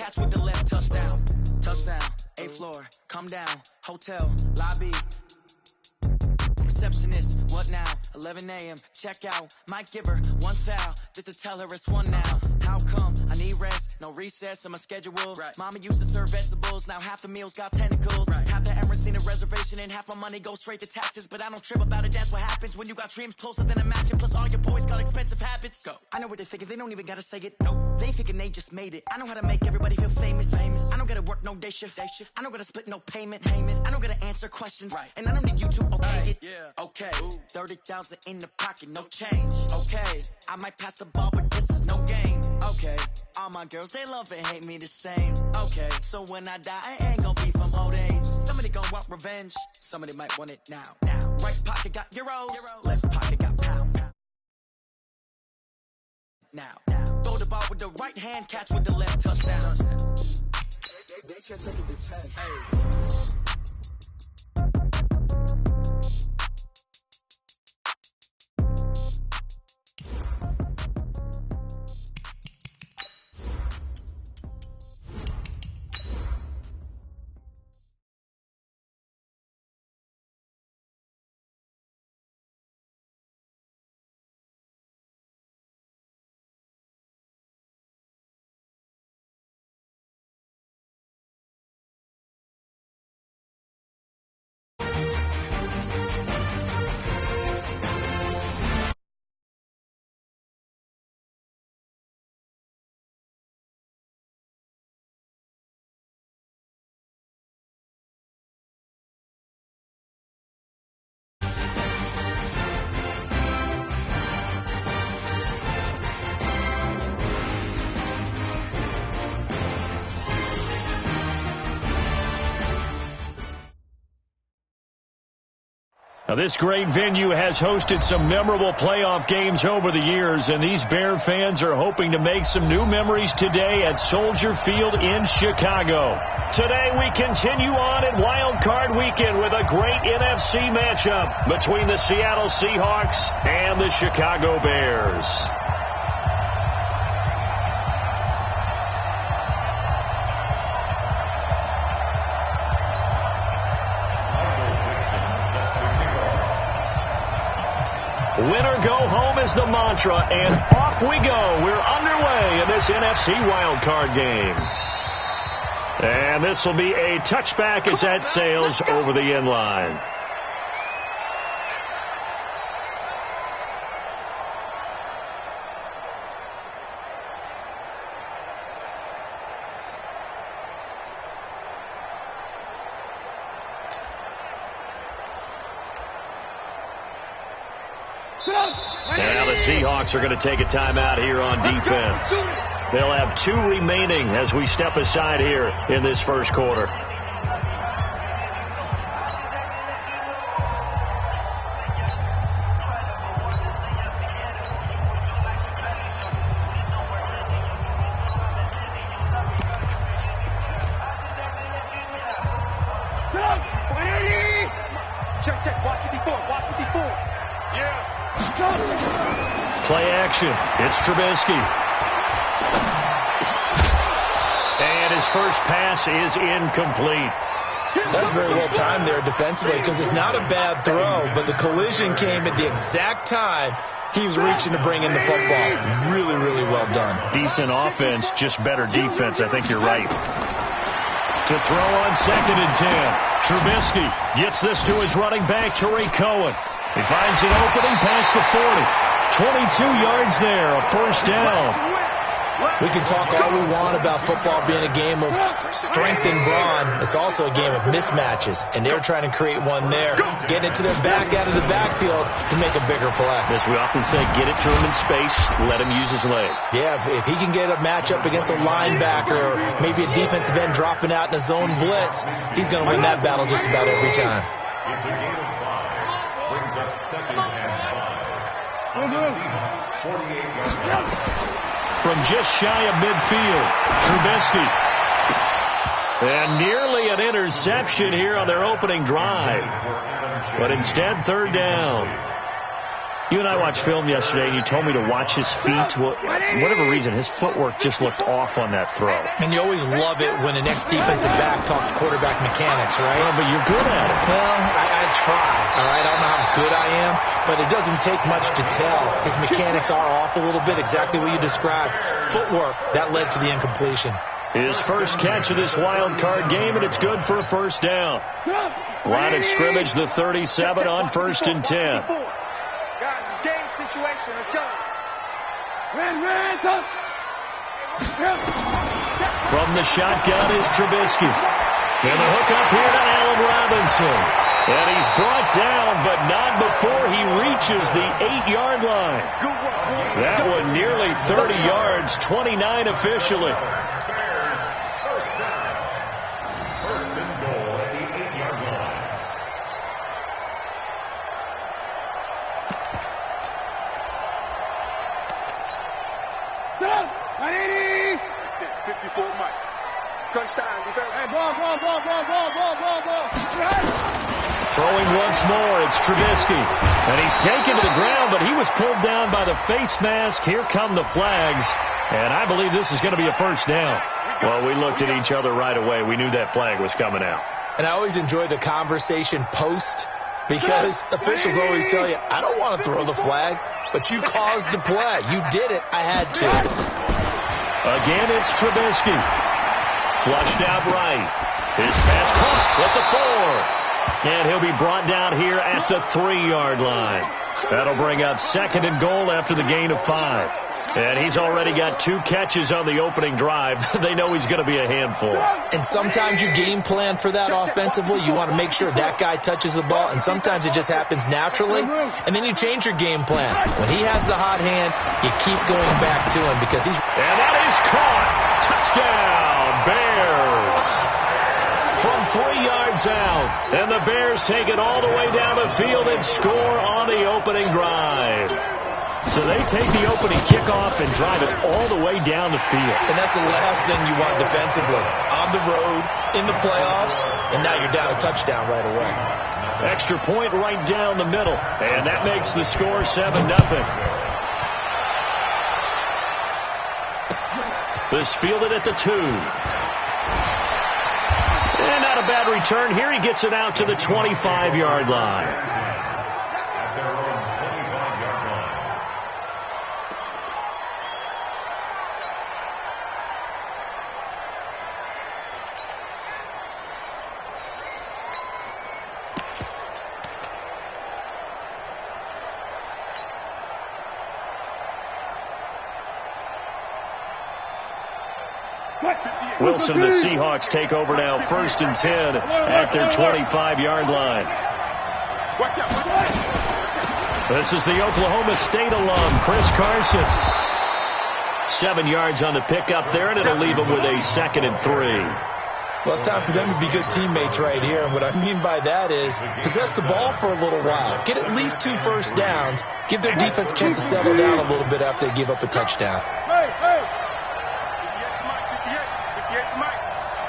catch with the left. Touchdown, touchdown, 8th floor, come down, hotel, lobby. Receptionist, what now? 11 a.m. check out. Might give her one foul just to tell her it's one now. How come? I need rest, no recess in my schedule. Right. Mama used to serve vegetables, now half the meals got tentacles. Right. Half the Emirates need a reservation and half my money goes straight to taxes. But I don't trip about it, that's what happens when you got dreams closer than a match. Plus all your boys got expensive habits. Go. I know what they're thinking, they don't even gotta say it. Nope. They thinking they just made it. I know how to make everybody feel famous. I don't gotta work no day shift. I don't gotta split no payment. I don't gotta answer questions. Right. And I don't need you to okay it. Yeah. Okay, 30,000 in the pocket, no change. Okay, I might pass the ball, but this is no game. Okay, all my girls, they love and hate me the same. Okay, so when I die, I ain't gonna be from old age. Somebody gonna want revenge, somebody might want it now. Right pocket got euros, left pocket got pound. Now, throw the ball with the right hand, catch with the left, touchdown. They can't take it to 10. Hey. Now, this great venue has hosted some memorable playoff games over the years, and these Bear fans are hoping to make some new memories today at Soldier Field in Chicago. Today, we continue on in Wild Card Weekend with a great NFC matchup between the Seattle Seahawks and the Chicago Bears. Winner go home is the mantra, and off we go. We're underway in this NFC wildcard game. And this will be a touchback as that sails over the end line. Now the Seahawks are going to take a timeout here on defense. They'll have 2 remaining as we step aside here in this first quarter. Play action. It's Trubisky. And his first pass is incomplete. That's very well timed there defensively because it's not a bad throw, but the collision came at the exact time he was reaching to bring in the football. Really, really well done. Decent offense, just better defense. I think you're right. To throw on 2nd and 10. Trubisky gets this to his running back, Tariq Cohen. He finds an opening past the 40. 22 yards there, a first down. We can talk all we want about football being a game of strength and brawn. It's also a game of mismatches, and they're trying to create one there, getting it to their back out of the backfield to make a bigger play. As we often say, get it to him in space, let him use his leg. Yeah, if he can get a matchup against a linebacker or maybe a defensive end dropping out in a zone blitz, he's going to win that battle just about every time. It's a game of 5. Brings up 2nd and 5. Seahawks 48 from just shy of midfield, Trubisky. And nearly an interception here on their opening drive. But instead, 3rd down. You and I watched film yesterday, and you told me to watch his feet. Well, for whatever reason, his footwork just looked off on that throw. And you always love it when the next defensive back talks quarterback mechanics, right? Well, but you're good at it. Well, I try, all right? I don't know how good I am, but it doesn't take much to tell. His mechanics are off a little bit, exactly what you described. Footwork, that led to the incompletion. His first catch of this wild card game, and it's good for a first down. Line of scrimmage, the 37 on 1st and 10. Guys, it's game situation. Let's go. From the shotgun is Trubisky. And the hook up here to Allen Robinson. And he's brought down, but not before he reaches the 8-yard line. That one nearly 30 yards, 29 officially. First and goal at the 8-yard line. Stop! 54 Mike. Touchdown, defense. Hey, ball. Throwing once more, it's Trubisky. And he's taken to the ground, but he was pulled down by the face mask. Here come the flags. And I believe this is going to be a first down. Well, we looked at each other right away. We knew that flag was coming out. And I always enjoy the conversation post, because officials always tell you, I don't want to throw the flag, but you caused the play. You did it. I had to. Again, it's Trubisky. Flushed out right. His pass caught with the 4. And he'll be brought down here at the 3-yard line. That'll bring up 2nd and goal after the gain of 5. And he's already got 2 catches on the opening drive. They know he's going to be a handful. And sometimes you game plan for that offensively. You want to make sure that guy touches the ball. And sometimes it just happens naturally. And then you change your game plan. When he has the hot hand, you keep going back to him because he's... And that is caught. Touchdown, Bears. From 3 yards out. And the Bears take it all the way down the field and score on the opening drive. So they take the opening kickoff and drive it all the way down the field. And that's the last thing you want defensively. On the road, in the playoffs, and now you're down a touchdown right away. Extra point right down the middle. And that makes the score 7-0. This fielded at the 2. And not a bad return here. He gets it out to the 25-yard line. Wilson, the Seahawks take over now, 1st and 10 at their 25-yard line. This is the Oklahoma State alum, Chris Carson. 7 yards on the pickup there, and it'll leave them with a 2nd and 3. Well, it's time for them to be good teammates right here. And what I mean by that is possess the ball for a little while. Get at least 2 first downs. Give their defense a chance to settle down a little bit after they give up a touchdown.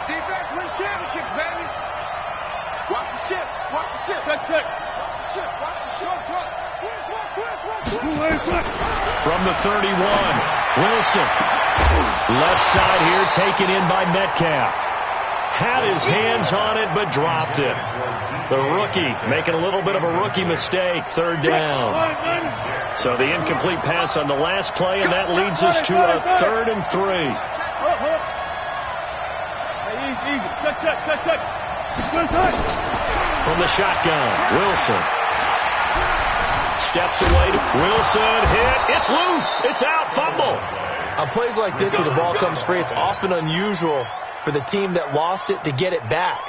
Defense wins championships, baby. Watch the ship. Watch the ship. Watch the ship. Watch the ship. From the 31, Wilson. Left side here taken in by Metcalf. Had his hands on it, but dropped it. The rookie making a little bit of a rookie mistake. 3rd down. So the incomplete pass on the last play, and that leads us to a 3rd and 3. From the shotgun, Wilson. Steps away. Wilson hit. It's loose. It's out. Fumble. On plays like this where the ball comes free, it's often unusual for the team that lost it to get it back.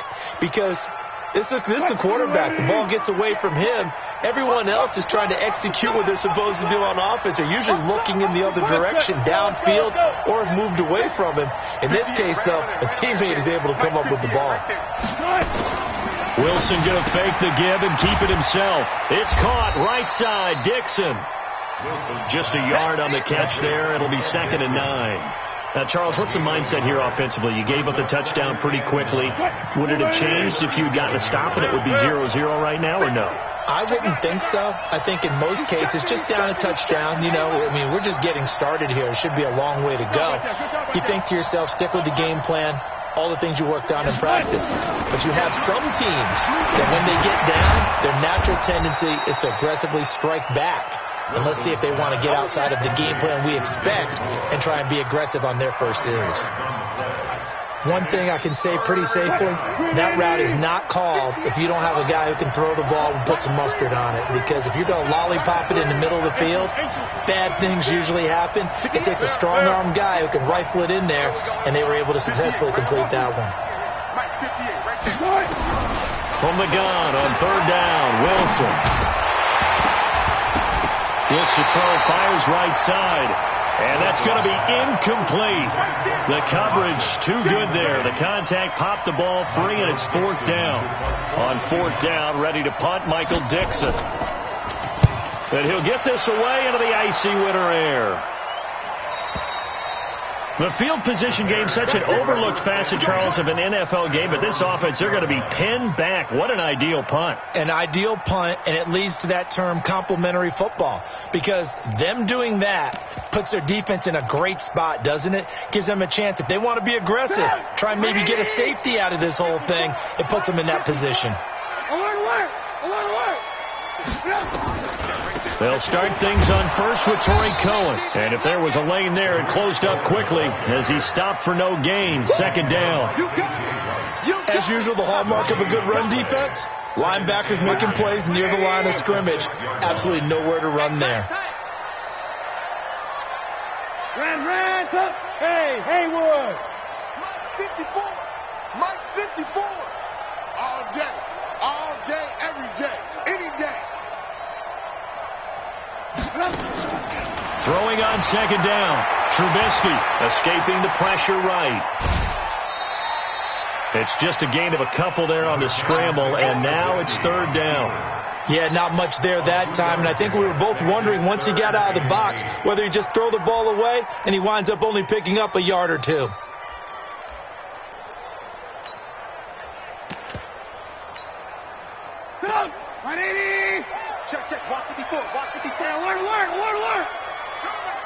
Because this is the quarterback. The ball gets away from him. Everyone else is trying to execute what they're supposed to do on offense. They're usually looking in the other direction, downfield, or have moved away from him. In this case, though, a teammate is able to come up with the ball. Wilson going to fake the give and keep it himself. It's caught right side. Dixon. Just a yard on the catch there. It'll be 2nd and 9. Now, Charles, what's the mindset here offensively? You gave up the touchdown pretty quickly. Would it have changed if you'd gotten a stop and it would be 0-0 right now, or no? I wouldn't think so. I think in most cases, just down a touchdown, you know, I mean, we're just getting started here. It should be a long way to go. You think to yourself, stick with the game plan, all the things you worked on in practice. But you have some teams that when they get down, their natural tendency is to aggressively strike back. And let's see if they want to get outside of the game plan we expect and try and be aggressive on their first series. One thing I can say pretty safely, that route is not called if you don't have a guy who can throw the ball and put some mustard on it. Because if you're going to lollipop it in the middle of the field, bad things usually happen. It takes a strong-arm guy who can rifle it in there, and they were able to successfully complete that one. From the gun on third down, Wilson. Looks to throw, fires right side. And that's going to be incomplete. The coverage too good there. The contact popped the ball free, and it's fourth down. On fourth down, ready to punt, Michael Dixon. And he'll get this away into the icy winter air. The field position game, such an overlooked facet, Charles, of an NFL game, but this offense, they're going to be pinned back. What an ideal punt. An ideal punt, and it leads to that term complementary football, because them doing that puts their defense in a great spot, doesn't it? Gives them a chance. If they want to be aggressive, try and maybe get a safety out of this whole thing, it puts them in that position. They'll start things on first with Torrey Cohen. And if there was a lane there, it closed up quickly as he stopped for no gain. Second down. As usual, the hallmark of a good run defense, linebackers making plays near the line of scrimmage. Absolutely nowhere to run there. Hey, Haywood. Mike 54. Mike 54. All day, every day, any day. Throwing on second down. Trubisky escaping the pressure right. It's just a gain of a couple there on the scramble, and now it's third down. Yeah, not much there that time, and I think we were both wondering once he got out of the box whether he'd just throw the ball away, and he winds up only picking up a yard or two. Check, walk 54, walk 54. Alert.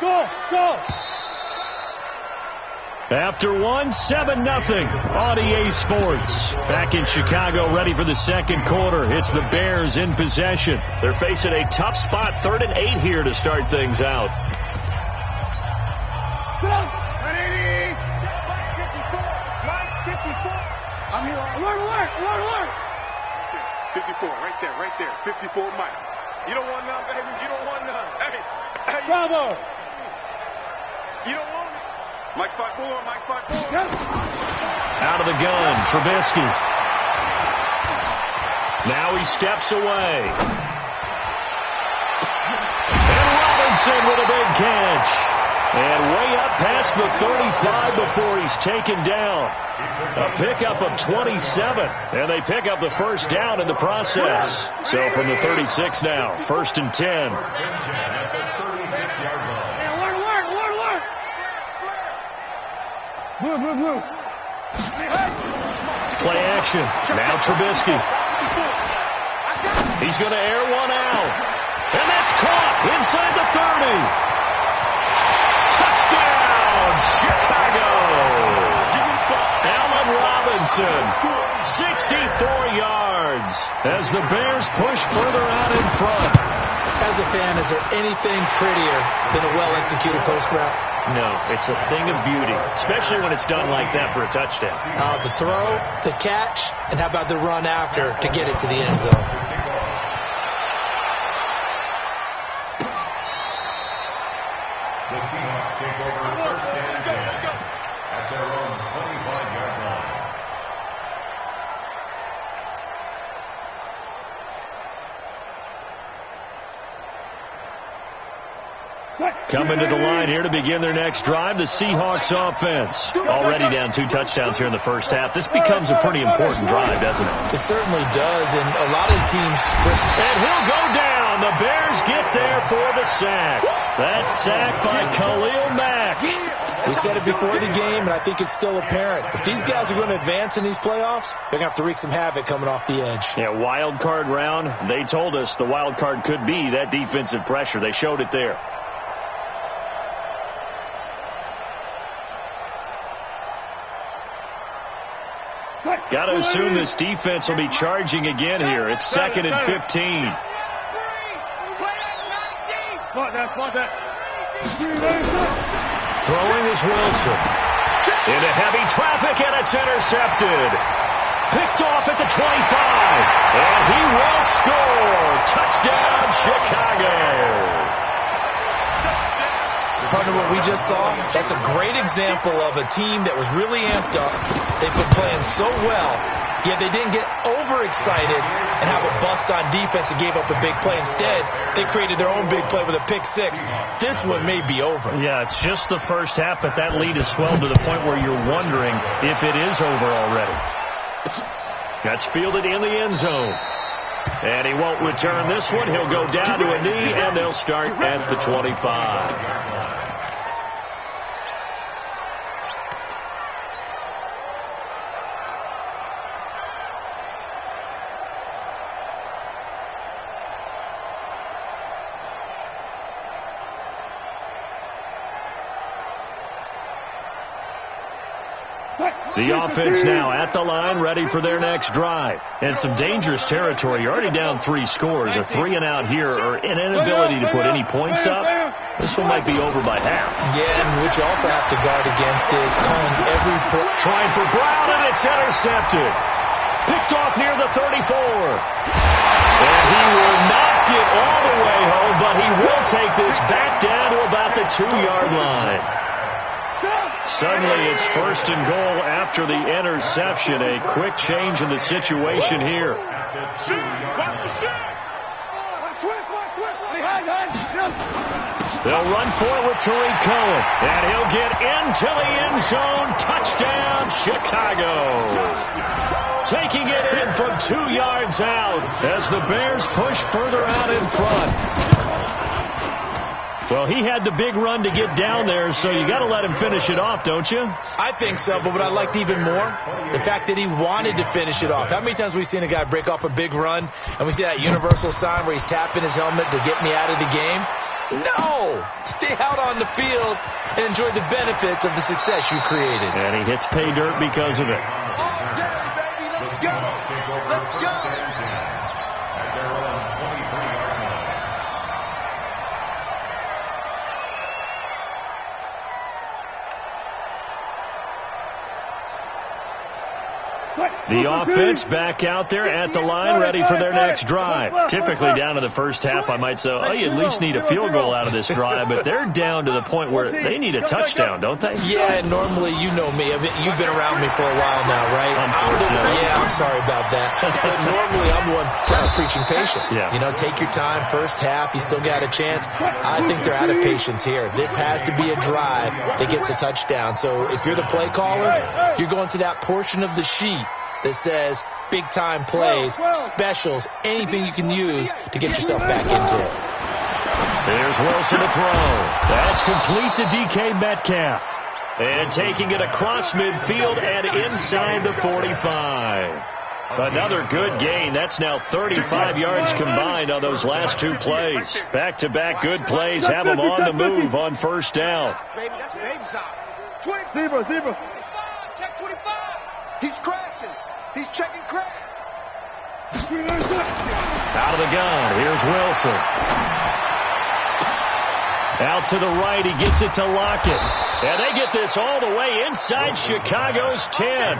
Go. After one, 7-0 on EA Sports. Back in Chicago, ready for the second quarter. It's the Bears in possession. They're facing a tough spot, 3rd and 8 here to start things out. I'm here. Alert. 54, right there. 54, Mike. You don't want none, baby. You don't want none. Hey. Bravo. You don't want it. Mike 5-4. Yes. Out of the gun, Trubisky. Now he steps away. And Robinson with a big catch. And way up past the 35 before he's taken down. A pickup of 27. And they pick up the first down in the process. So from the 36 now, 1st and 10. Blue. Play action. Now Trubisky. He's going to air one out. And that's caught inside the 30. Touchdown, Chicago. Allen Robinson, 64 yards as the Bears push further out in front. As a fan, is there anything prettier than a well-executed post route? No, it's a thing of beauty, especially when it's done like that for a touchdown. The throw, the catch, and how about the run after to get it to the end zone? The Seahawks take over 1st and 10 at their own 25-yard line. Coming to the line here to begin their next drive, the Seahawks offense. Already down 2 touchdowns here in the first half. This becomes a pretty important drive, doesn't it? It certainly does, and a lot of teams script. And he'll go down. The Bears get there for the sack. That sack by Khalil Mack. We said it before the game, and I think it's still apparent. If these guys are going to advance in these playoffs, they're going to have to wreak some havoc coming off the edge. Yeah, wild card round. They told us the wild card could be that defensive pressure. They showed it there. Got to assume this defense will be charging again here. It's 2nd and 15. Throwing is Wilson. Into heavy traffic, and it's intercepted. Picked off at the 25. And he will score. Touchdown, Chicago. Partner, what we just saw, that's a great example of a team that was really amped up. They've been playing so well, yet they didn't get overexcited and have a bust on defense and gave up a big play. Instead, they created their own big play with a pick six. This one may be over. Yeah, it's just the first half, but that lead has swelled to the point where you're wondering if it is over already. That's fielded in the end zone. And he won't return this one. He'll go down to a knee, and they'll start at the 25. The offense now at the line, ready for their next drive. And some dangerous territory. You're already down 3 scores. A 3 and out here, or an inability to put any points up. This one might be over by half. Yeah, and what you also have to guard against is calling every play. Trying for Brown, and it's intercepted. Picked off near the 34. And he will not get all the way home, but he will take this back down to about the 2-yard line. Suddenly it's 1st and goal after the interception. A quick change in the situation here. They'll run for it with Tariq Cohen, and he'll get into the end zone. Touchdown, Chicago. Taking it in from 2 yards out as the Bears push further out in front. Well, he had the big run to get down there, so you got to let him finish it off, don't you? I think so, but what I liked even more, the fact that he wanted to finish it off. How many times have we seen a guy break off a big run, and we see that universal sign where he's tapping his helmet to get me out of the game? No! Stay out on the field and enjoy the benefits of the success you created. And he hits pay dirt because of it. Let's go! Let's go! At their own 23-yard line. The offense back out there at the line, ready for their next drive. Typically down to the first half, I might say, oh, you at least need a field goal out of this drive, but they're down to the point where they need a touchdown, don't they? Yeah, normally, you know me. I mean, you've been around me for a while now, right? Unfortunately. Yeah, I'm sorry about that. But normally, I'm the one kind of preaching patience. Yeah. You know, take your time, first half, you still got a chance. I think they're out of patience here. This has to be a drive that gets a touchdown. So if you're the play caller, you're going to that portion of the sheet that says big-time plays, specials, anything you can use to get yourself back into it. There's Wilson to throw. That's complete to DK Metcalf. And taking it across midfield and inside the 45. Another good gain. That's now 35 yards combined on those last 2 plays. Back-to-back good plays have them on the move on first down. Baby, that's baby side. Zebra. Check 25. He's crashing. He's checking crash. Out of the gun. Here's Wilson. Out to the right. He gets it to Lockett. And they get this all the way inside Chicago's 10.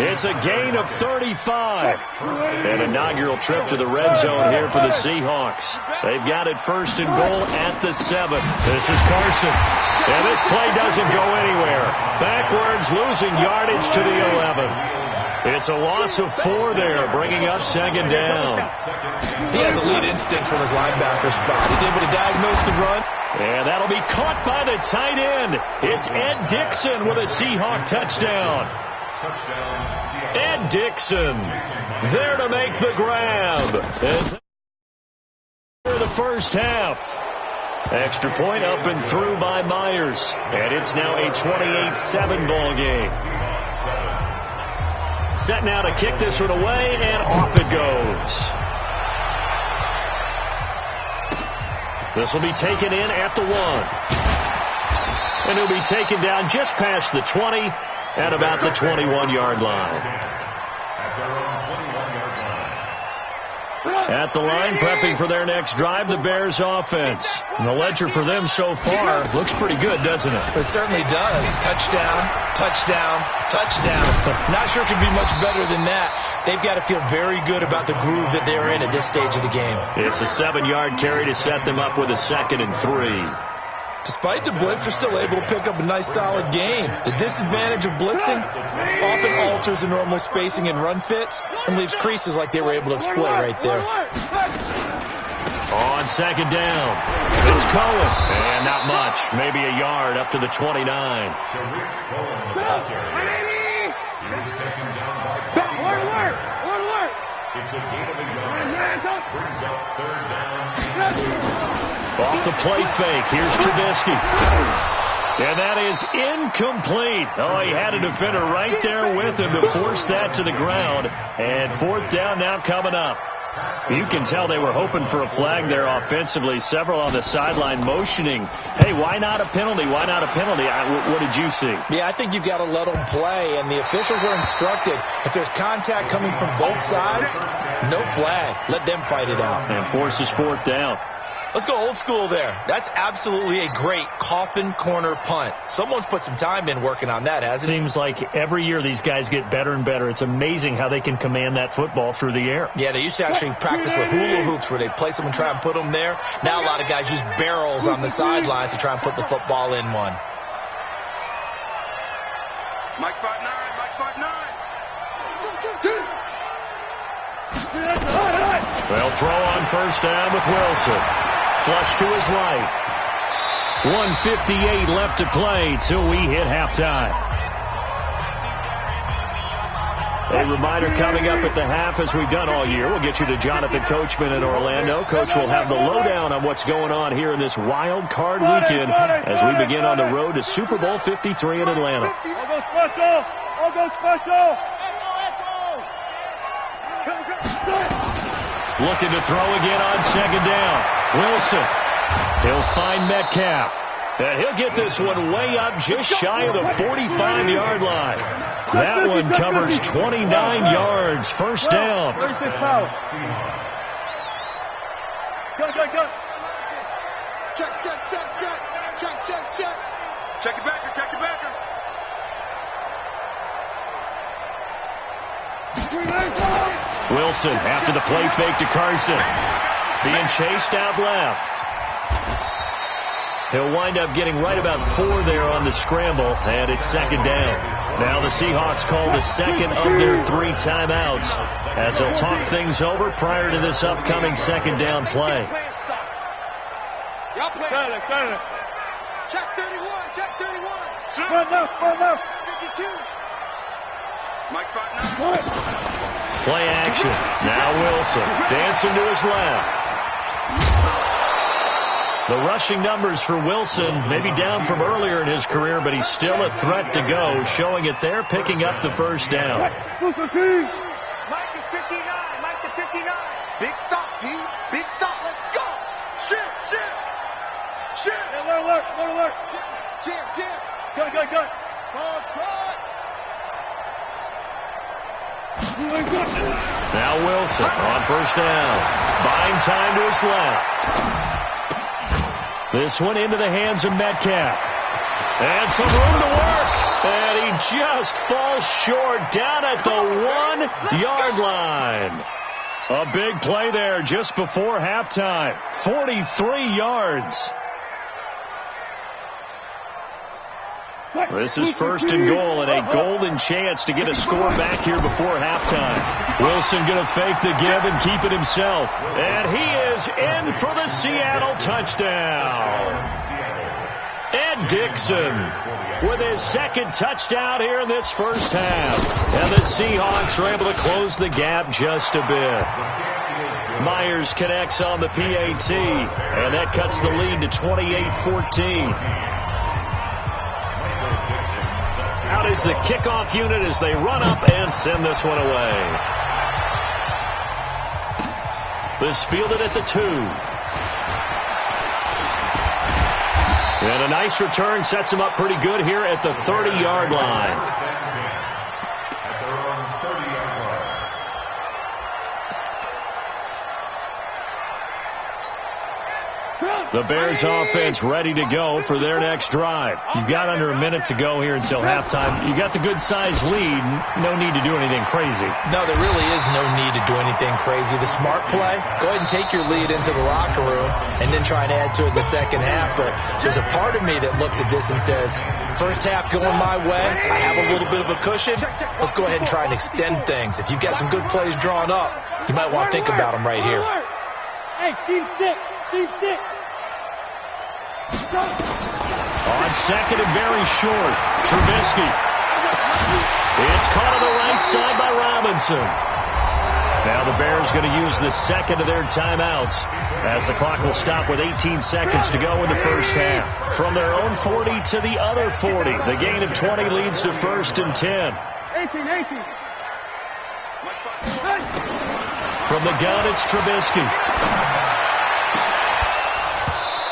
It's a gain of 35. An inaugural trip to the red zone here for the Seahawks. They've got it 1st and goal at the 7. This is Carson. And this play doesn't go anywhere. Backwards, losing yardage to the 11. It's a loss of 4 there, bringing up 2nd down. He has elite instincts from his linebacker spot. He's able to diagnose the run. And that'll be caught by the tight end. It's Ed Dixon with a Seahawk touchdown. Ed Dixon there to make the grab. As the first half. Extra point up and through by Myers. And it's now a 28-7 ball game. Set now to kick this one away, and off it goes. This will be taken in at the 1. And he'll be taken down just past the 20 at about the 21-yard line. At the line, prepping for their next drive, the Bears offense. And the ledger for them so far looks pretty good, doesn't it? It certainly does. Touchdown, touchdown, touchdown. Not sure it could be much better than that. They've got to feel very good about the groove that they're in at this stage of the game. It's a 7-yard carry to set them up with a 2nd and 3. Despite the blitz, they're still able to pick up a nice, solid game. The disadvantage of blitzing often alters the normal spacing and run fits and leaves creases like they were able to exploit right there. On 2nd down, it's Cohen. And not much, maybe a yard up to the 29. It's a gain of a yard. Brings up 3rd down. Off the play fake, here's Trubisky. And that is incomplete. Oh, he had a defender right there with him to force that to the ground. And 4th down now coming up. You can tell they were hoping for a flag there offensively. Several on the sideline motioning, hey, why not a penalty? Why not a penalty? What did you see? Yeah, I think you've got to let them play, and the officials are instructed. If there's contact coming from both sides, no flag. Let them fight it out. And forces 4th down. Let's go old school there. That's absolutely a great coffin corner punt. Someone's put some time in working on that, hasn't it? Seems like every year these guys get better and better. It's amazing how they can command that football through the air. Yeah, they used to actually practice with hula hoops where they'd place them and try and put them there. Now a lot of guys use barrels on the sidelines to try and put the football in one. Mike 5'9", Mike 5'9". They'll throw on 1st down with Wilson. Flush to his right. 1:58 left to play till we hit halftime. A reminder coming up at the half, as we've done all year. We'll get you to Jonathan Coachman in Orlando. Coach will have the lowdown on what's going on here in this wild card weekend as we begin on the road to Super Bowl 53 in Atlanta. I'll go special. I'll go special. Looking to throw again on 2nd down. Wilson. He'll find Metcalf. And he'll get this one way up just shy of the 45-yard line. That one covers 29 yards. 1st down. 36 power. Go. Check. Check it backer. Wilson after the play fake to Carson. Being chased out left. He'll wind up getting right about 4 there on the scramble, and it's 2nd down. Now the Seahawks call the 2nd of their 3 timeouts as they'll talk things over prior to this upcoming 2nd down play. Y'all play. Check 31. Run left. 52. Mike 5'9". Play action. Now Wilson dancing to his left. The rushing numbers for Wilson maybe down from earlier in his career, but he's still a threat to go, showing it there, picking up the 1st down. Mike is 59. Mike to 59. Big stop, D. Big stop. Let's go. Shit. Alert. Jam. Go. Ball trot. Now Wilson on 1st down. Buying time to his left. This one into the hands of Metcalf. And some room to work. And he just falls short down at the 1-yard line. A big play there just before halftime. 43 yards. This is 1st and goal and a golden chance to get a score back here before halftime. Wilson going to fake the give and keep it himself. And he is in for the Seattle touchdown. Ed Dixon with his 2nd touchdown here in this 1st half. And the Seahawks are able to close the gap just a bit. Myers connects on the PAT, and that cuts the lead to 28-14. Out is the kickoff unit as they run up and send this one away. This fielded at the 2. And a nice return sets him up pretty good here at the 30-yard line. The Bears offense ready to go for their next drive. You've got under a minute to go here until halftime. You got the good-sized lead. No need to do anything crazy. No, there really is no need to do anything crazy. The smart play, go ahead and take your lead into the locker room and then try and add to it in the second half. But there's a part of me that looks at this and says, first half going my way, I have a little bit of a cushion. Let's go ahead and try and extend things. If you've got some good plays drawn up, you might want to think about them right here. Hey, Steve 6. Steve 6. On second and very short, Trubisky. It's caught on the right side by Robinson. Now the Bears going to use the second of their timeouts as the clock will stop with 18 seconds to go in the first half. From their own 40 to the other 40. The gain of 20 leads to 1st and 10. 18. From the gun, it's Trubisky.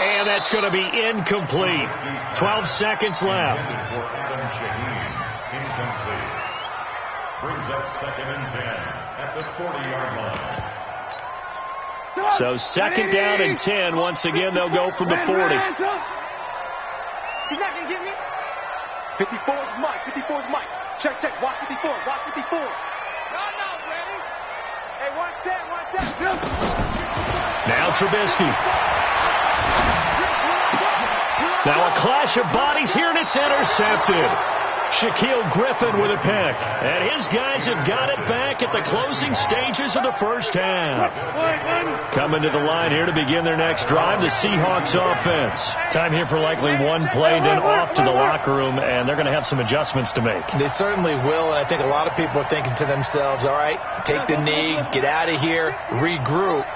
And that's going to be incomplete. 12 seconds left. Incomplete. Brings up 2nd and 10 at the 40-yard line. So 2nd down and 10. Once again, they'll go from the 40. He's not going to get me. 54 is Mike. 54 is Mike. Check. Watch 54. Watch 54. No, ready. Hey, watch that. Now Trubisky. Now a clash of bodies here, and it's intercepted. Shaquille Griffin with a pick. And his guys have got it back at the closing stages of the first half. Coming to the line here to begin their next drive, the Seahawks offense. Time here for likely one play, then off to the locker room, and they're going to have some adjustments to make. They certainly will, and I think a lot of people are thinking to themselves, all right, take the knee, get out of here, regroup.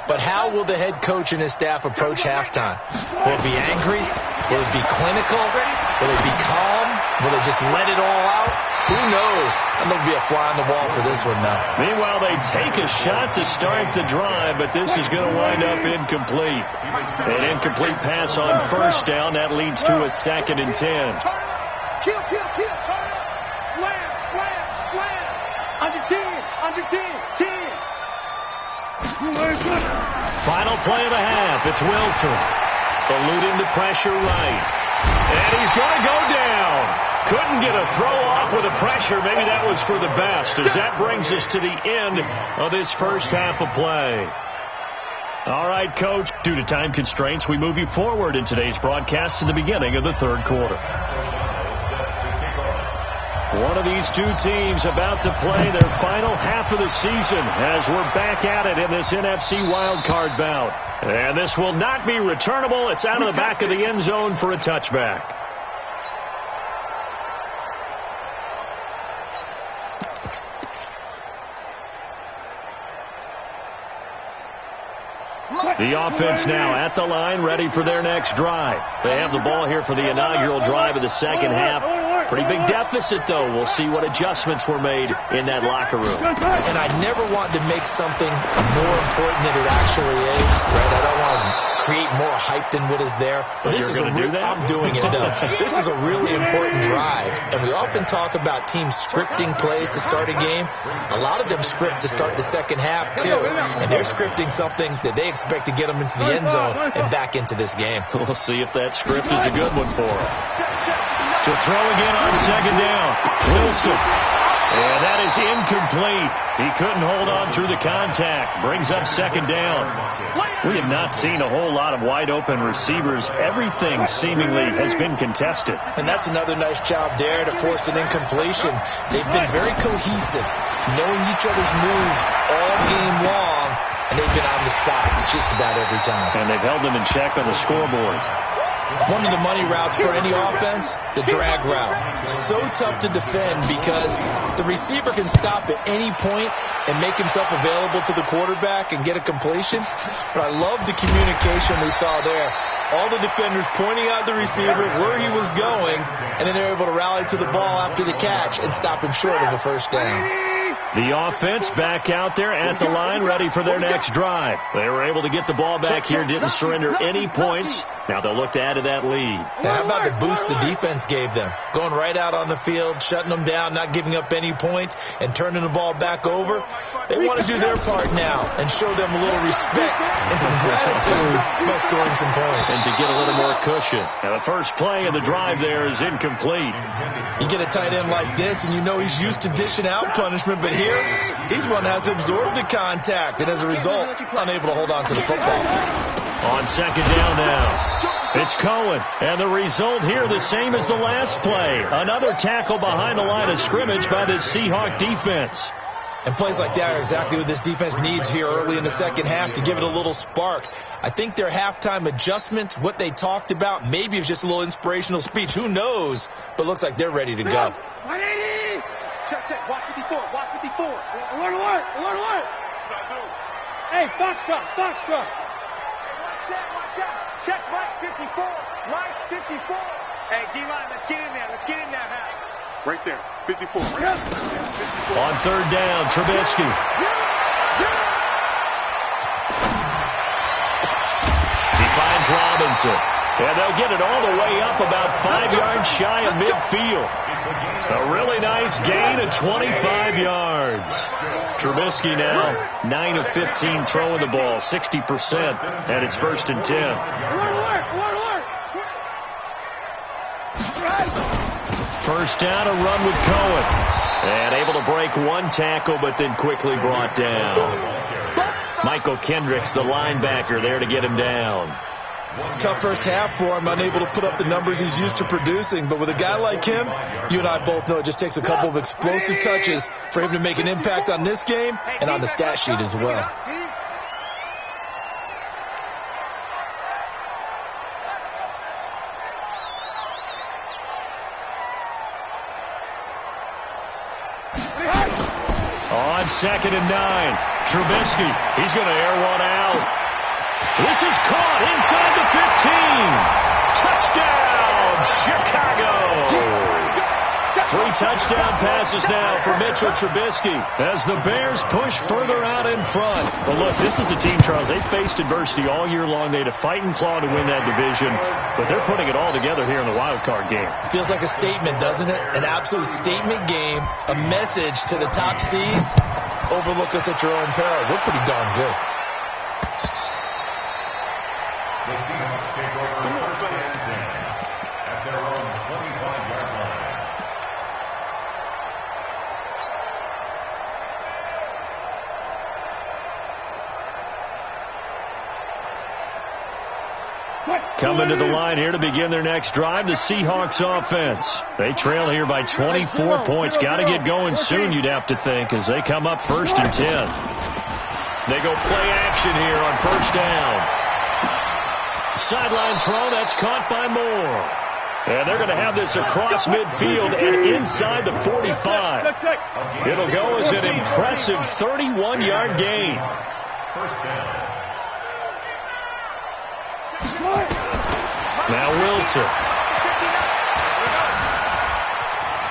But how will the head coach and his staff approach halftime? Will it be angry? Will it be clinical? Will it be calm? Will they just let it all out? Who knows? I'm going to be a fly on the wall for this one now. Meanwhile, they take a shot to start the drive, but this is going to wind up incomplete. An incomplete pass on first down. That leads to a 2nd and 10. Kill. Turn up. Slam. Under 10. 10. Final play of the half. It's Wilson. Eluding the pressure right. And he's going to go down. Couldn't get a throw off with the pressure. Maybe that was for the best, as that brings us to the end of this first half of play. All right, Coach. Due to time constraints, we move you forward in today's broadcast to the beginning of the third quarter. One of these two teams about to play their final half of the season as we're back at it in this NFC wildcard bout. And this will not be returnable. It's out of the back of the end zone for a touchback. The offense now at the line, ready for their next drive. They have the ball here for the inaugural drive of the second half. Pretty big deficit, though. We'll see what adjustments were made in that locker room. And I never want to make something more important than it actually is, right? I don't want to create more hype than what is there. But you're going to do that? I'm doing it, though. This is a really important drive, and we often talk about teams scripting plays to start a game. A lot of them script to start the second half, too, and they're scripting something that they expect to get them into the end zone and back into this game. We'll see if that script is a good one for them. To throw again on second down, Wilson. And that is incomplete. He couldn't hold on through the contact. Brings up second down. We have not seen a whole lot of wide-open receivers. Everything seemingly has been contested. And that's another nice job there to force an incompletion. They've been very cohesive, knowing each other's moves all game long, and they've been on the spot just about every time. And they've held them in check on the scoreboard. One of the money routes for any offense, the drag route. So tough to defend because the receiver can stop at any point and make himself available to the quarterback and get a completion. But I love the communication we saw there. All the defenders pointing out the receiver where he was going, and then they're able to rally to the ball after the catch and stop him short of a first down. The offense back out there at the line, ready for their next drive. They were able to get the ball back here, didn't surrender any points. Now they'll look to add to that lead. Now, how about the boost the defense gave them? Going right out on the field, shutting them down, not giving up any points, and turning the ball back over. They want to do their part now and show them a little respect and some gratitude by scoring some points. And to get a little more cushion. Now the first play of the drive there is incomplete. You get a tight end like this, and you know he's used to dishing out punishment, but here, he's one that has to absorb the contact, and as a result, unable to hold on to the football. On second down now, it's Cohen, and the result here the same as the last play. Another tackle behind the line of scrimmage by the Seahawk defense. And plays like that are exactly what this defense needs here early in the second half to give it a little spark. I think their halftime adjustment, what they talked about, maybe it was just a little inspirational speech. Who knows? But looks like they're ready to go. 180! Check. Watch 54. Watch 54. Alert. Hey, Foxtrot. Watch out. Check Mike 54. Mike 54. Hey, D-line, let's get in there, Hal. Right there, 54. On third down, Trubisky. He finds Robinson. And they'll get it all the way up about 5 yards shy of midfield. A really nice gain of 25 yards. Trubisky now 9 of 15 throwing the ball, 60%, and it's 1st and 10. First down, a run with Cohen. And able to break one tackle, but then quickly brought down. Michael Kendricks, the linebacker, there to get him down. Tough first half for him, unable to put up the numbers he's used to producing. But with a guy like him, you and I both know it just takes a couple of explosive touches for him to make an impact on this game and on the stat sheet as well. On 2nd and 9, Trubisky, he's going to air one out. This is caught inside the 15. Touchdown, Chicago. 3 touchdown passes now for Mitchell Trubisky as the Bears push further out in front. Well, look, this is a team, Charles. They faced adversity all year long. They had to fight and claw to win that division, but they're putting it all together here in the wild card game. Feels like a statement, doesn't it? An absolute statement game, a message to the top seeds. Overlook us at your own peril. We're pretty darn good. The Seahawks take over 1st and 10 at their own 25-yard line. Coming to the line here to begin their next drive, the Seahawks offense. They trail here by 24 points. Got to get going soon, you'd have to think, as they come up 1st and 10. They go play action here on 1st down. Sideline throw, that's caught by Moore. And they're going to have this across midfield and inside the 45. It'll go as an impressive 31-yard gain. 1st down. Now Wilson.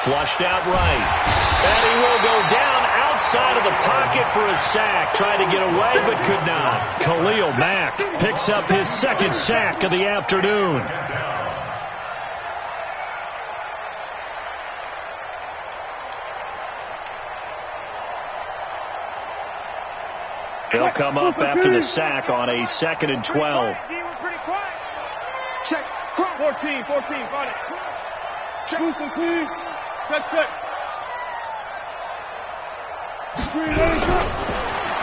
Flushed out right. And he will go down outside of the pocket for a sack. Tried to get away, but could not. Khalil Mack picks up his 2nd sack of the afternoon. He'll come up after the sack on a 2nd and 12. Check. 14. Got it. Check. Check.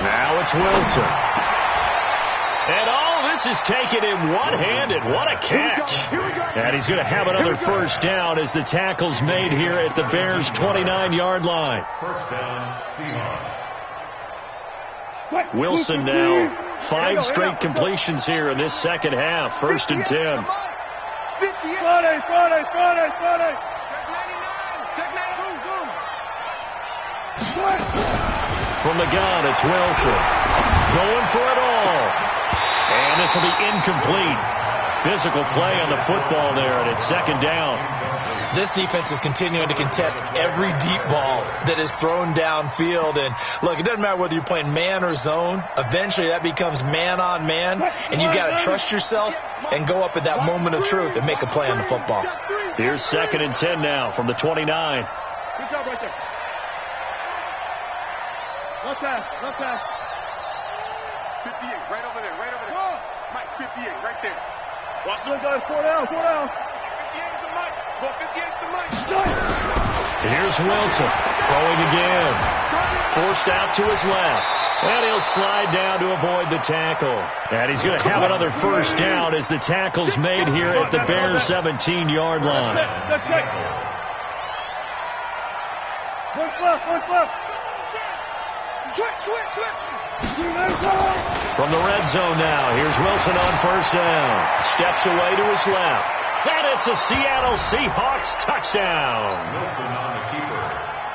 Now it's Wilson. And all this is taken in one-handed. What a catch. And he's going to have another 1st down as the tackle's made here at the Bears' 29-yard line. 1st down, Seahawks. Wilson now 5 straight completions here in this second half. 1st and 10. Friday. Check 99. Boom. From the gun, it's Wilson. Going for it all. And this will be incomplete. Physical play on the football there, and it's second down. This defense is continuing to contest every deep ball that is thrown downfield. And, look, it doesn't matter whether you're playing man or zone. Eventually, that becomes man on man, and you've got to trust yourself and go up at that moment of truth and make a play on the football. Here's 2nd and 10 now from the 29. Good job right there. Left pass. 58, right over there. Mike, 58, right there. Watch the guys, 4 down. 58 is the Mike. 58 is the Mike. Here's Wilson throwing again. Forced out to his left. And he'll slide down to avoid the tackle. And he's going to have another first down as the tackle's made here at the Bears' 17-yard line. One flip. Switch. From the red zone now, here's Wilson on first down. Steps away to his left. And it's a Seattle Seahawks touchdown. Wilson on the keeper.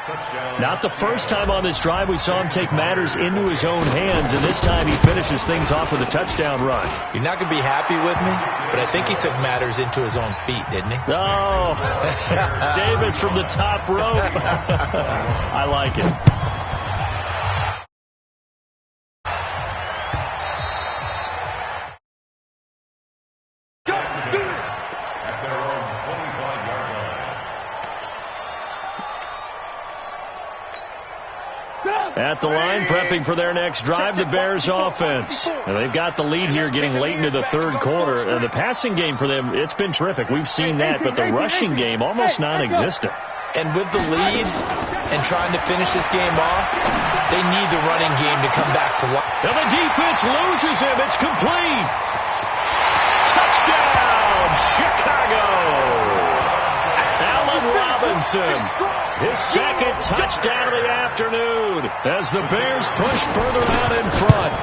Touchdown. Not the first time on this drive we saw him take matters into his own hands, and this time he finishes things off with a touchdown run. You're not going to be happy with me, but I think he took matters into his own feet, didn't he? Oh, Davis from the top rope. I like it. At the line, prepping for their next drive, the Bears offense. And they've got the lead here getting late into the third quarter. The passing game for them, it's been terrific. We've seen that, but the rushing game almost non-existent. And with the lead and trying to finish this game off, they need the running game to come back to life. And the defense loses him. It's complete. Touchdown, Chicago. Allen Robinson. His second touchdown of the afternoon as the Bears push further out in front.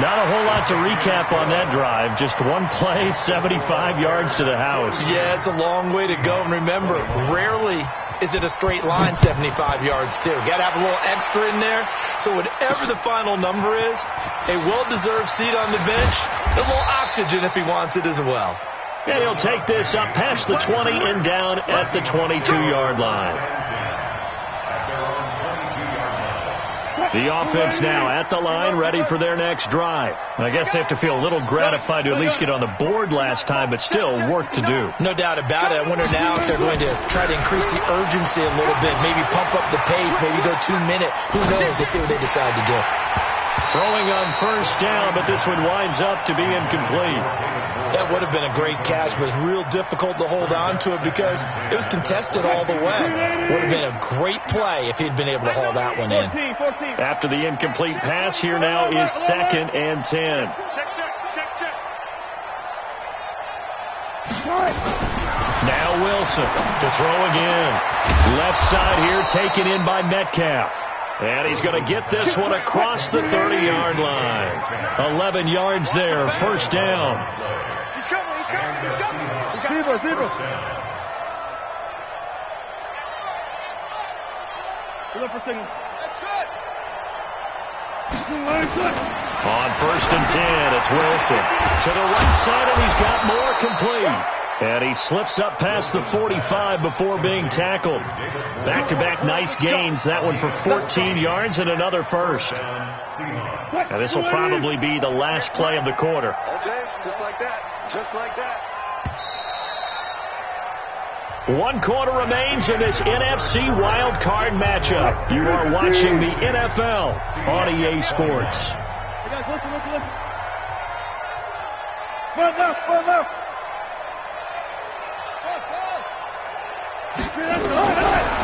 Not a whole lot to recap on that drive. Just one play, 75 yards to the house. Yeah, it's a long way to go. And remember, rarely is it a straight line 75 yards, too. Got to have a little extra in there. So whatever the final number is, a well-deserved seat on the bench, a little oxygen if he wants it as well. And he'll take this up past the 20 and down at the 22-yard line. The offense now at the line, ready for their next drive. I guess they have to feel a little gratified to at least get on the board last time, but still work to do. No doubt about it. I wonder now if they're going to try to increase the urgency a little bit, maybe pump up the pace, maybe go 2 minute. Who knows? We'll see what they decide to do. Throwing on first down, but this one winds up to be incomplete. That would have been a great catch, but it's real difficult to hold on to it because it was contested all the way. Would have been a great play if he'd been able to haul that one in. 14. After the incomplete pass, here now is 2nd and 10. Now Wilson to throw again. Left side here taken in by Metcalf. And he's going to get this one across the 30-yard line. 11 yards there, first down. He's coming. Zebra. Look for signal. On 1st and 10, it's Wilson. To the right side, and he's got more complete. And he slips up past the 45 before being tackled. Back-to-back nice gains. That one for 14 yards and another first. And this will probably be the last play of the quarter. Okay, just like that. 1 quarter remains in this NFC wild card matchup. You are watching the NFL on EA Sports. Hey guys, listen. Run left.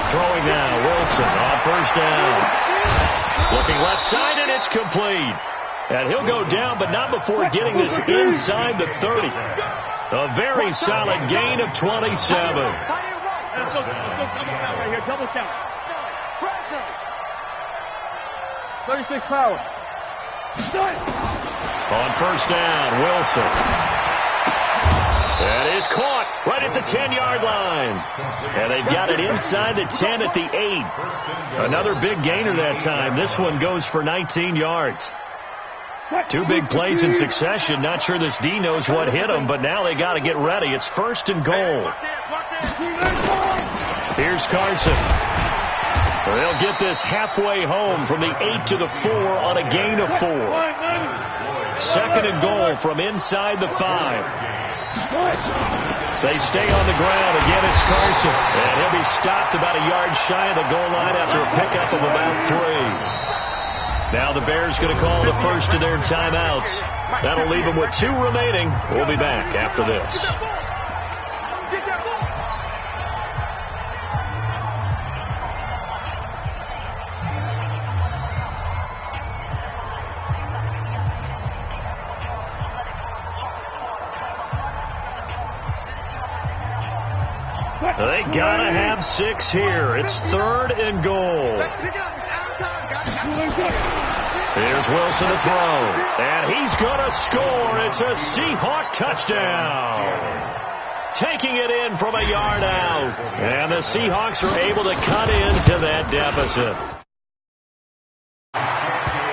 Throwing now, Wilson on first down. Looking left side, and it's complete. And he'll go down, but not before getting this inside the 30. A very solid gain of 27. Let's go. Right here, double count. 36 power. On first down, Wilson. That is caught right at the 10-yard line. And they've got it inside the 10 at the 8. Another big gainer that time. This one goes for 19 yards. Two big plays in succession. Not sure this D knows what hit him, but now they got to get ready. It's 1st and goal. Here's Carson. They'll get this halfway home from the 8 to the 4 on a gain of 4. 2nd and goal from inside the 5. They stay on the ground. Again, it's Carson. And he'll be stopped about a yard shy of the goal line after a pickup of about 3. Now the Bears going to call the first of their timeouts. That'll leave them with 2 remaining. We'll be back after this. They gotta have 6 here. It's 3rd and goal. Here's Wilson to throw. And he's gonna score. It's a Seahawk touchdown. Taking it in from a yard out. And the Seahawks are able to cut into that deficit.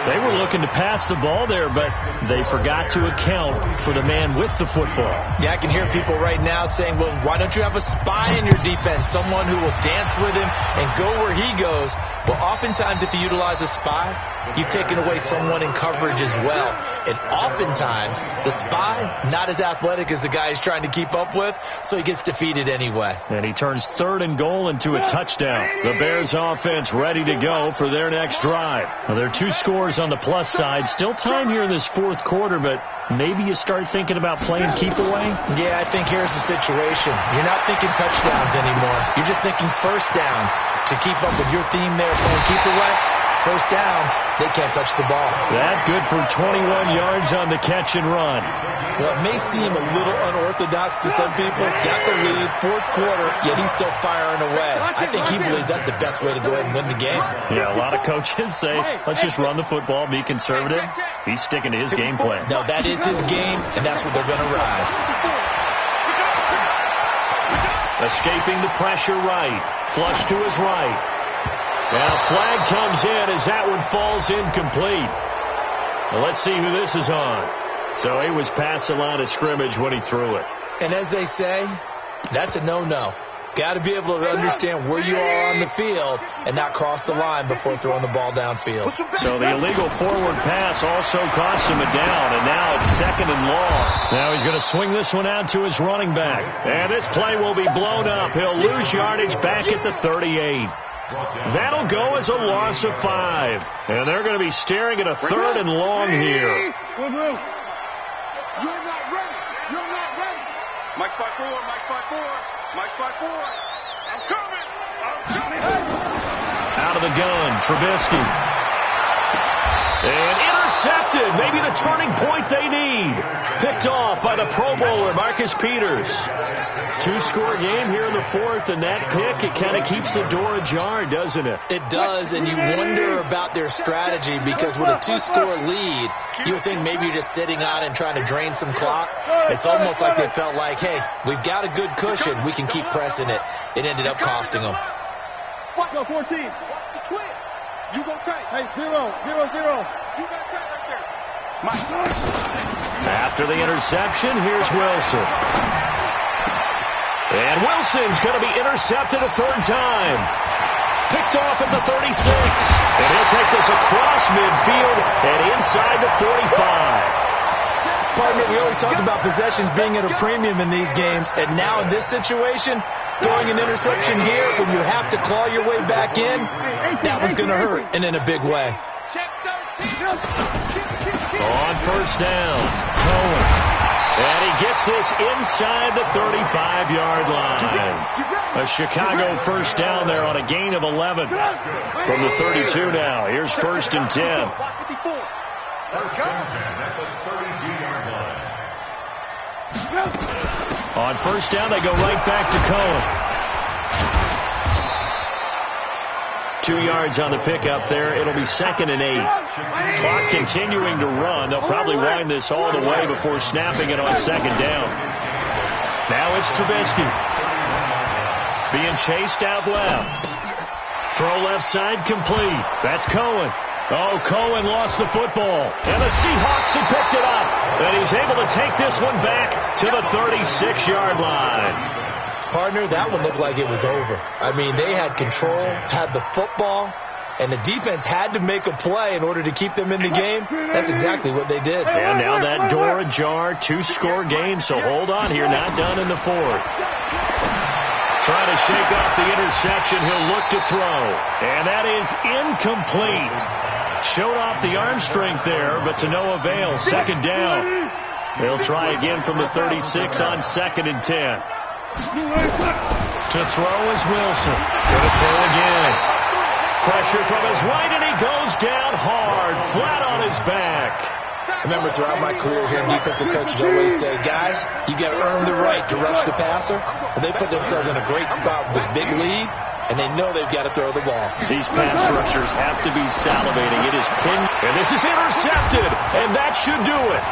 They were looking to pass the ball there, but they forgot to account for the man with the football. Yeah, I can hear people right now saying, well, why don't you have a spy in your defense, someone who will dance with him and go where he goes? Well, oftentimes if you utilize a spy, you've taken away someone in coverage as well. And oftentimes, the spy, not as athletic as the guy he's trying to keep up with, so he gets defeated anyway. And he turns 3rd and goal into a touchdown. The Bears offense ready to go for their next drive. Well, there are 2 scores on the plus side. Still time here in this 4th quarter, but maybe you start thinking about playing keep away? Yeah, I think here's the situation. You're not thinking touchdowns anymore. You're just thinking first downs. To keep up with your theme there, playing keep away, first downs, they can't touch the ball. That good for 21 yards on the catch and run. Well, it may seem a little unorthodox to some people. Got the lead, 4th quarter, yet he's still firing away. I think he believes that's the best way to go ahead and win the game. Yeah, a lot of coaches say, let's just run the football, be conservative. He's sticking to his game plan. No, that is his game, and that's what they're going to ride. Escaping the pressure right. Flush to his right. And a flag comes in as that one falls incomplete. Well, let's see who this is on. So he was past the line of scrimmage when he threw it. And as they say, that's a no-no. Got to be able to understand where you are on the field and not cross the line before throwing the ball downfield. So the illegal forward pass also cost him a down, and now it's 2nd and long. Now he's going to swing this one out to his running back. And this play will be blown up. He'll lose yardage back at the 38. That'll go as a loss of 5. And they're going to be staring at a 3rd and long here. You're not ready. You're not ready. Mike 5-4, Mike 5-4. Mike 5-4. I'm coming. Out of the gun, Trubisky. And intercepted. Maybe the turning point they need. Picked off by the Pro Bowler, Marcus Peters. 2-score game here in the 4th, and that pick, it kind of keeps the door ajar, doesn't it? It does, and you wonder about their strategy because with a 2-score lead, you would think maybe you're just sitting on and trying to drain some clock. It's almost like they felt like, hey, we've got a good cushion. We can keep pressing it. It ended up costing them. Go 14. Watch the twins. You go tight. Hey, 0-0-0. You got tight right there. Mike. After the interception, here's Wilson. And Wilson's going to be intercepted a 3rd time. Picked off at the 36. And he'll take this across midfield and inside the 45. Partner, we always talk about possessions being at a premium in these games. And now in this situation, throwing an interception here when you have to claw your way back in, that one's going to hurt, and in a big way. On 1st down, Cohen. And he gets this inside the 35-yard line. A Chicago 1st down there on a gain of 11 from the 32 now. Here's 1st and 10. 1st and 10 at the 32-yard line. On 1st down, they go right back to Cohen. 2 yards on the pickup there. It'll be 2nd and 8. Clock continuing to run. They'll probably wind this all the way before snapping it on 2nd down. Here's Trubisky. Being chased out left. Throw left side complete. That's Cohen. Oh, Cohen lost the football. And the Seahawks have picked it up. And he's able to take this one back to the 36-yard line. Partner, that one looked like it was over. I mean, they had control, had the football, and the defense had to make a play in order to keep them in the game. That's exactly what they did. And now that door ajar, 2-score game, so hold on here, not done in the fourth. Trying to shake off the interception, he'll look to throw. And that is incomplete. Showed off the arm strength there, but to no avail. Second down. They'll try again from the 36 on 2nd and 10. To throw is Wilson. Going to throw again. Pressure from his right, and he goes down hard, flat on his back. Remember, throughout my career here, defensive coaches always say, guys, you got to earn the right to rush the passer. Well, they put themselves in a great spot with this big lead, and they know they've got to throw the ball. These pass rushers have to be salivating. It is pinned, and this is intercepted, and that should do it.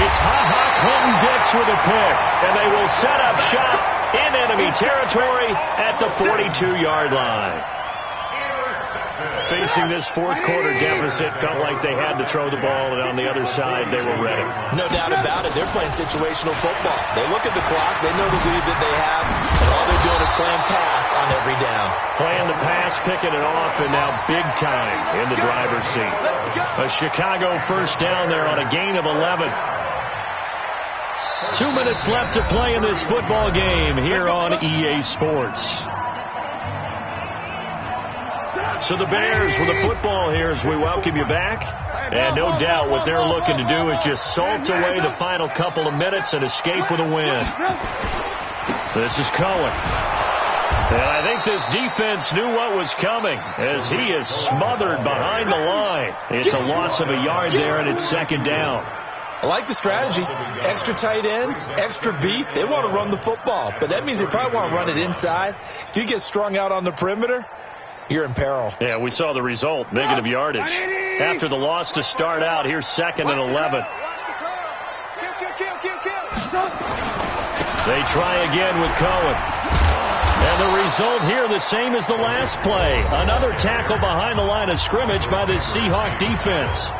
It's Ha-Ha Clinton Dix with a pick, and they will set up shop in enemy territory at the 42-yard line. Facing this fourth-quarter deficit, felt like they had to throw the ball, and on the other side, they were ready. No doubt about it. They're playing situational football. They look at the clock. They know the lead that they have, and all they're doing is playing pass on every down. Playing the pass, picking it off, and now big time in the driver's seat. A Chicago first down there on a gain of 11. 2 minutes left to play in this football game here on EA Sports. So the Bears with the football here as we welcome you back. And no doubt what they're looking to do is just salt away the final couple of minutes and escape with a win. This is Cohen. And I think this defense knew what was coming as he is smothered behind the line. It's a loss of a yard there, and it's second down. I like the strategy. Extra tight ends, extra beef. They want to run the football, but that means they probably want to run it inside. If you get strung out on the perimeter, you're in peril. Yeah, we saw the result, negative yardage. After the loss to start out, here's 2nd and 11. They try again with Cohen. And the result here the same as the last play. Another tackle behind the line of scrimmage by this Seahawk defense.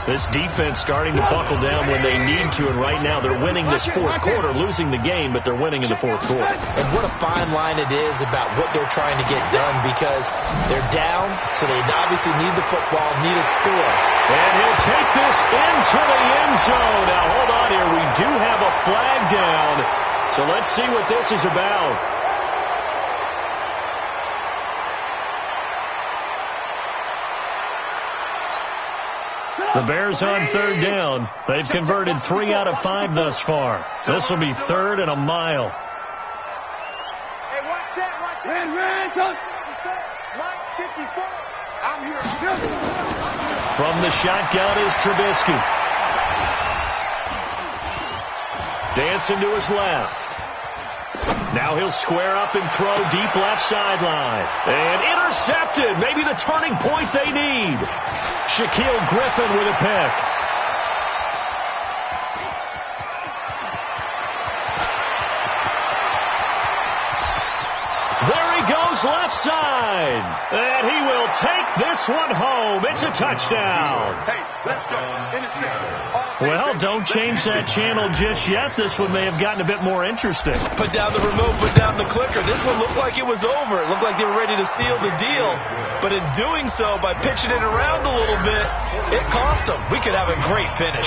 This defense starting to buckle down when they need to, and right now they're winning this fourth quarter, losing the game, but they're winning in the fourth quarter. And what a fine line it is about what they're trying to get done, because they're down, so they obviously need the football, need a score. And he'll take this into the end zone. Now, hold on here. We do have a flag down, so let's see what this is about. The Bears on third down. They've converted 3 out of 5 thus far. This will be 3rd and a mile. Hey, watch that, watch that. Mike 54. I'm here. From the shotgun is Trubisky. Dancing to his left. Now he'll square up and throw deep left sideline. And intercepted. Maybe the turning point they need. Shaquille Griffin with a pick. There he goes left side. And he will take this one home. It's a touchdown. Hey, let's go. Well, don't change that channel just yet. This one may have gotten a bit more interesting. Put down the remote, put down the clicker. This one looked like it was over. It looked like they were ready to seal the deal. But in doing so, by pitching it around a little bit, it cost them. We could have a great finish.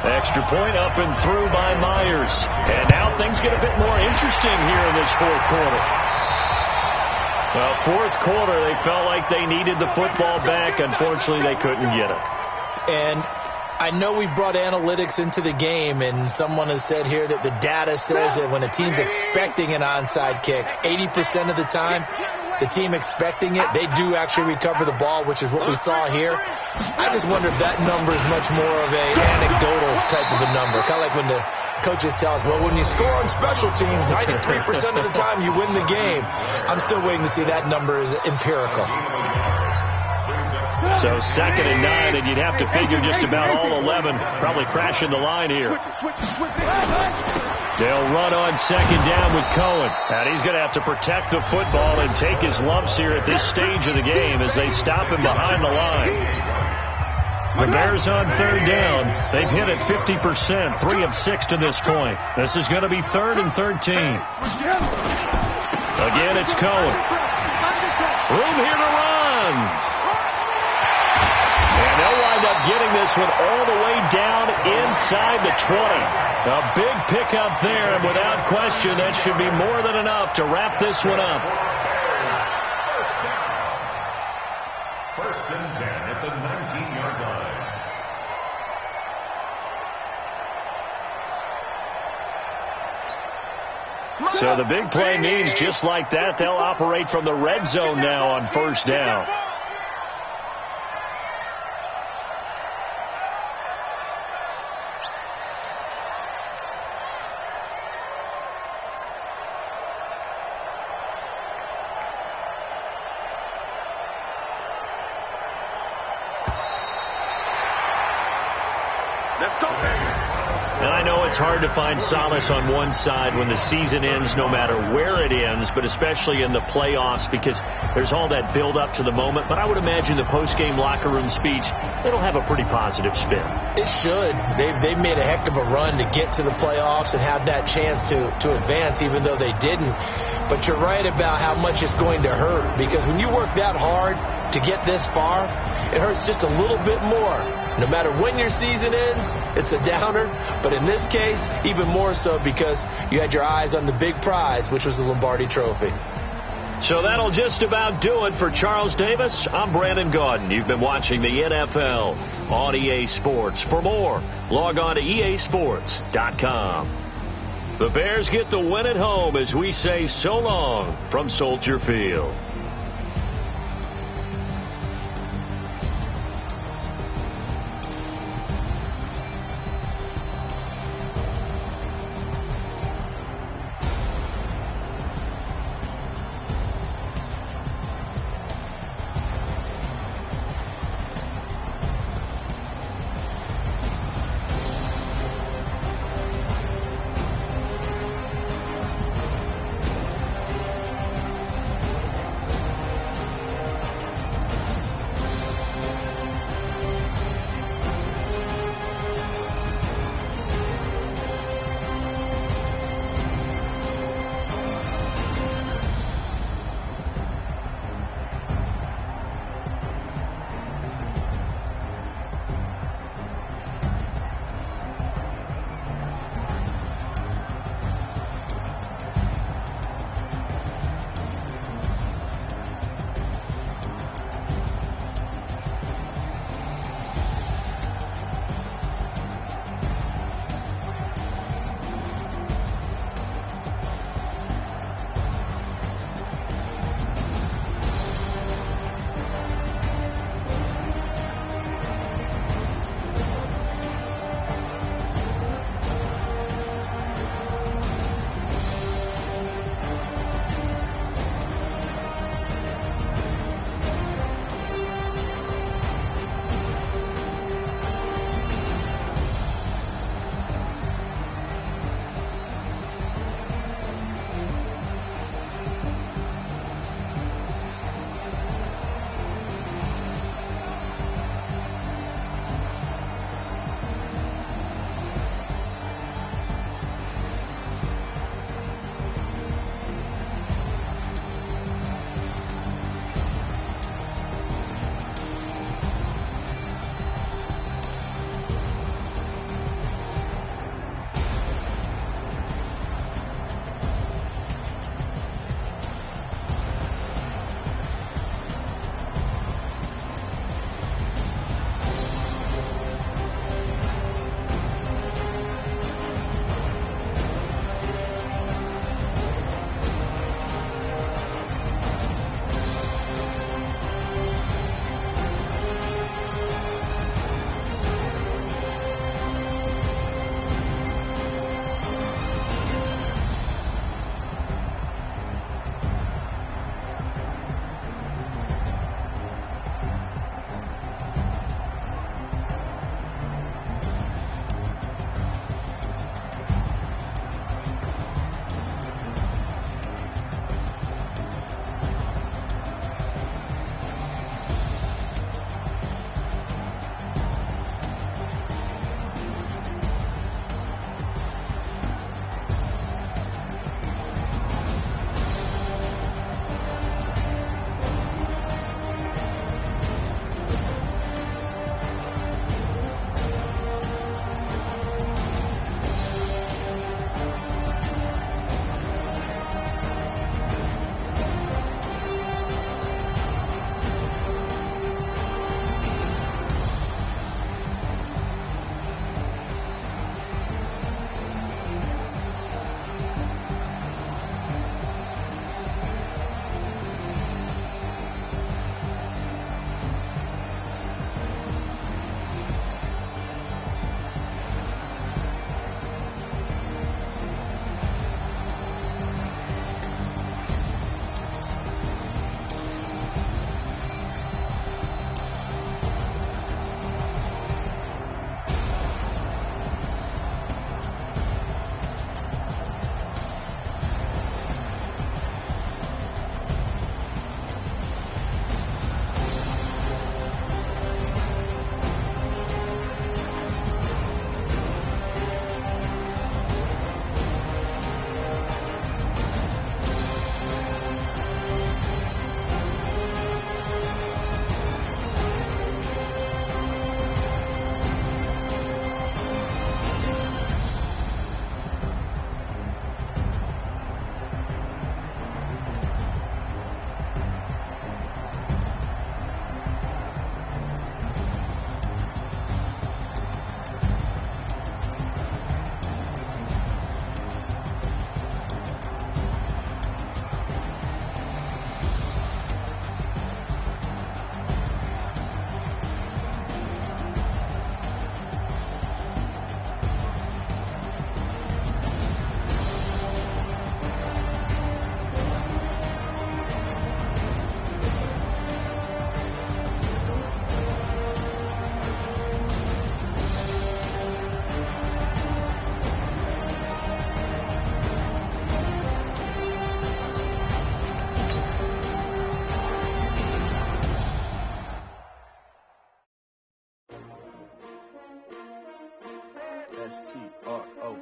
Extra point up and through by Myers. And now things get a bit more interesting here in this fourth quarter. Well, fourth quarter, they felt like they needed the football back. Unfortunately, they couldn't get it. And I know we brought analytics into the game, and someone has said here that the data says that when a team's expecting an onside kick, 80% of the time, the team expecting it, they do actually recover the ball, which is what we saw here. I just wonder if that number is much more of an anecdotal type of a number. Kind of like when the coaches tell us, well, when you score on special teams, 93% of the time you win the game. I'm still waiting to see that number is empirical. So 2nd and 9, and you'd have to figure just about all 11 probably crashing the line here. They'll run on 2nd down with Cohen. And he's going to have to protect the football and take his lumps here at this stage of the game as they stop him behind the line. The Bears on 3rd down. They've hit it 50%, 3 of 6 to this point. This is going to be 3rd and 13. Again, it's Cohen. Room here to run. And they'll wind up getting this one all the way down inside the 20. A big pickup there, and without question, that should be more than enough to wrap this one up. First and 10 at the 19-yard line. So the big play means just like that, they'll operate from the red zone now on 1st down. It's hard to find solace on one side when the season ends, no matter where it ends, but especially in the playoffs, because there's all that build up to the moment. But I would imagine the post-game locker room speech, it'll have a pretty positive spin. It should. They've made a heck of a run to get to the playoffs and have that chance to advance, even though they didn't. But you're right about how much it's going to hurt, because when you work that hard to get this far, it hurts just a little bit more. No matter when your season ends, it's a downer. But in this case, even more so because you had your eyes on the big prize, which was the Lombardi Trophy. So that'll just about do it for Charles Davis. I'm Brandon Gaudin. You've been watching the NFL on EA Sports. For more, log on to easports.com. The Bears get the win at home as we say so long from Soldier Field. STRO.